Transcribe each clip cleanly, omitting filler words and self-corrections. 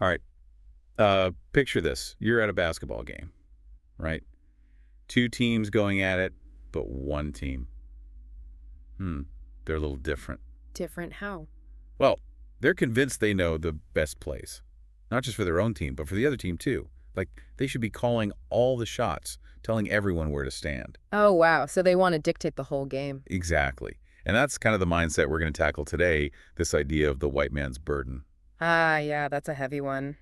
All right. Picture this. You're at a basketball game, right? Two teams going at it, but one team. They're a little different. Different how? Well, they're convinced they know the best plays. Not just for their own team, but for the other team too. Like, they should be calling all the shots, telling everyone where to stand. Oh, wow. So they want to dictate the whole game. Exactly. And that's kind of the mindset we're going to tackle today, this idea of the white man's burden. Ah, yeah, that's a heavy one.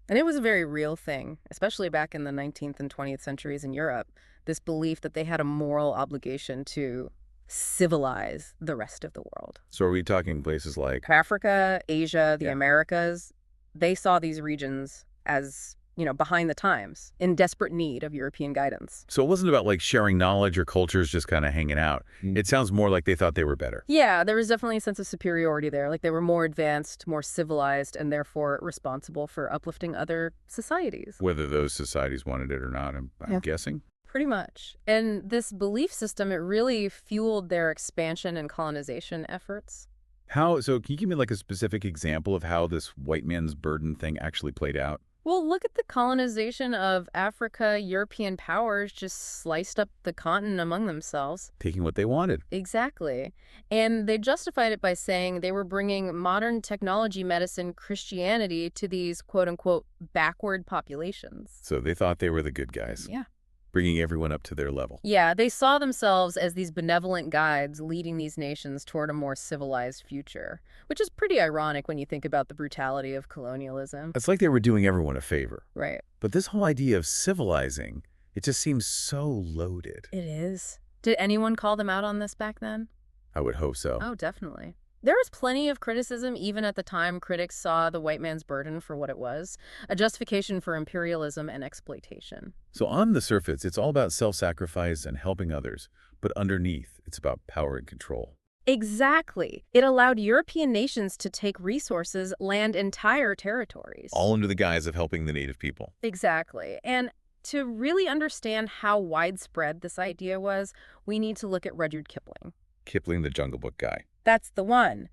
And it was a very real thing, especially back in the 19th and 20th centuries in Europe. This belief that they had a moral obligation to civilize the rest of the world. So are we talking places like, Africa, Asia, the Yeah. Americas, they saw these regions as, behind the times, in desperate need of European guidance. so it wasn't about like sharing knowledge or cultures just kind of hanging out. It sounds more like they thought they were better. Yeah, there was definitely a sense of superiority there. Like they were more advanced, more civilized, and therefore responsible for uplifting other societies. Whether those societies wanted it or not, I'm Yeah. guessing. Pretty much. And this belief system, it really fueled their expansion and colonization efforts. So can you give me like a specific example of how this white man's burden thing actually played out? Well, look at the colonization of Africa. European powers just sliced up the continent among themselves. Taking what they wanted. Exactly. And they justified it by saying they were bringing modern technology, medicine, Christianity to these quote-unquote backward populations. So they thought they were the good guys, Yeah. bringing everyone up to their level. Yeah, they saw themselves as these benevolent guides leading these nations toward a more civilized future, which is pretty ironic when you think about the brutality of colonialism. It's like they were doing everyone a favor. Right. But this whole idea of civilizing, it just seems so loaded. It is. Did anyone call them out on this back then? I would hope so. Oh, definitely. There was plenty of criticism. Even at the time, critics saw the white man's burden for what it was, a justification for imperialism and exploitation. So on the surface, it's all about self-sacrifice and helping others. But underneath, it's about power and control. Exactly. It allowed European nations to take resources, land entire territories. All under the guise of helping the native people. Exactly. And to really understand how widespread this idea was, we need to look at Rudyard Kipling. Kipling, the Jungle Book guy. That's the one.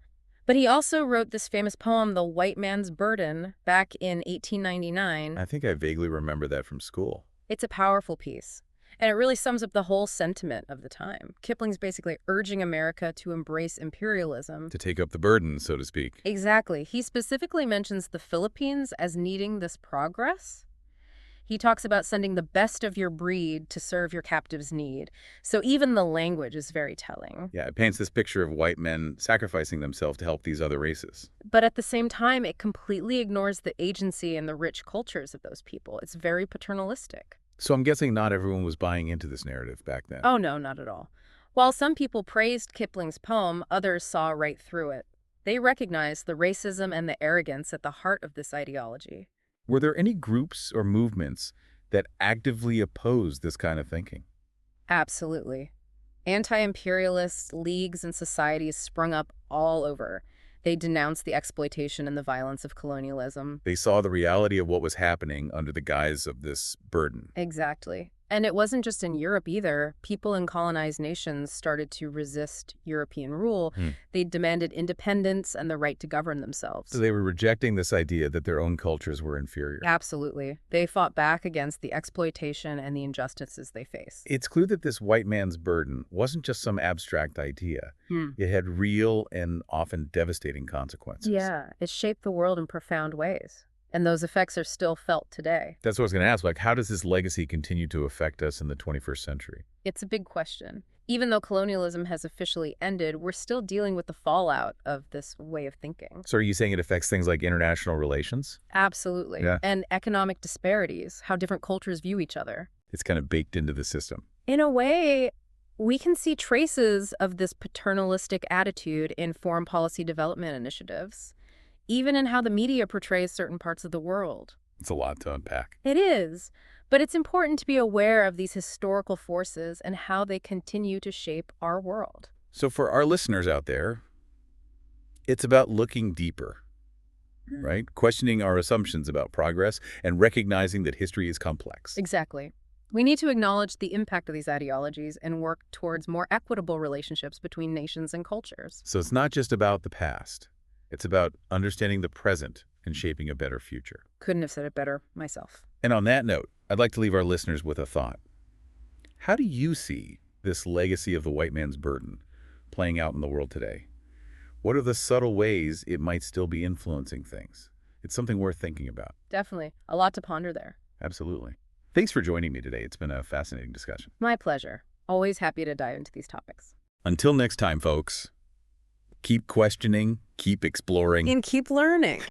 But he also wrote this famous poem, The White Man's Burden, back in 1899. I think I vaguely remember that from school. It's a powerful piece, and it really sums up the whole sentiment of the time. Kipling's basically urging America to embrace imperialism. To take up the burden, so to speak. Exactly. He specifically mentions the Philippines as needing this progress. He talks about sending the best of your breed to serve your captive's need. So even the language is very telling. Yeah, it paints this picture of white men sacrificing themselves to help these other races. But at the same time, it completely ignores the agency and the rich cultures of those people. It's very paternalistic. So I'm guessing not everyone was buying into this narrative back then. Oh, no, not at all. While some people praised Kipling's poem, others saw right through it. They recognized the racism and the arrogance at the heart of this ideology. Were there any groups or movements that actively opposed this kind of thinking? Absolutely. Anti-imperialist leagues and societies sprung up all over. They denounced the exploitation and the violence of colonialism. They saw the reality of what was happening under the guise of this burden. Exactly. And it wasn't just in Europe either. People in colonized nations started to resist European rule. They demanded independence and the right to govern themselves. So they were rejecting this idea that their own cultures were inferior. Absolutely. They fought back against the exploitation and the injustices they faced. It's clear that this white man's burden wasn't just some abstract idea. It had real and often devastating consequences. Yeah, it shaped the world in profound ways. And those effects are still felt today. That's what I was going to ask. Like, how does this legacy continue to affect us in the 21st century? It's a big question. Even though colonialism has officially ended, we're still dealing with the fallout of this way of thinking. So are you saying it affects things like international relations? Absolutely. Yeah. And economic disparities, how different cultures view each other. It's kind of baked into the system. In a way, we can see traces of this paternalistic attitude in foreign policy development initiatives, even in how the media portrays certain parts of the world. It's a lot to unpack. It is, but it's important to be aware of these historical forces and how they continue to shape our world. So for our listeners out there, it's about looking deeper, right? Questioning our assumptions about progress and recognizing that history is complex. Exactly. We need to acknowledge the impact of these ideologies and work towards more equitable relationships between nations and cultures. So it's not just about the past. It's about understanding the present and shaping a better future. Couldn't have said it better myself. And on that note, I'd like to leave our listeners with a thought. How do you see this legacy of the white man's burden playing out in the world today? What are the subtle ways it might still be influencing things? It's something worth thinking about. Definitely. A lot to ponder there. Absolutely. Thanks for joining me today. It's been a fascinating discussion. My pleasure. Always happy to dive into these topics. Until next time, folks, keep questioning, keep exploring, And keep learning.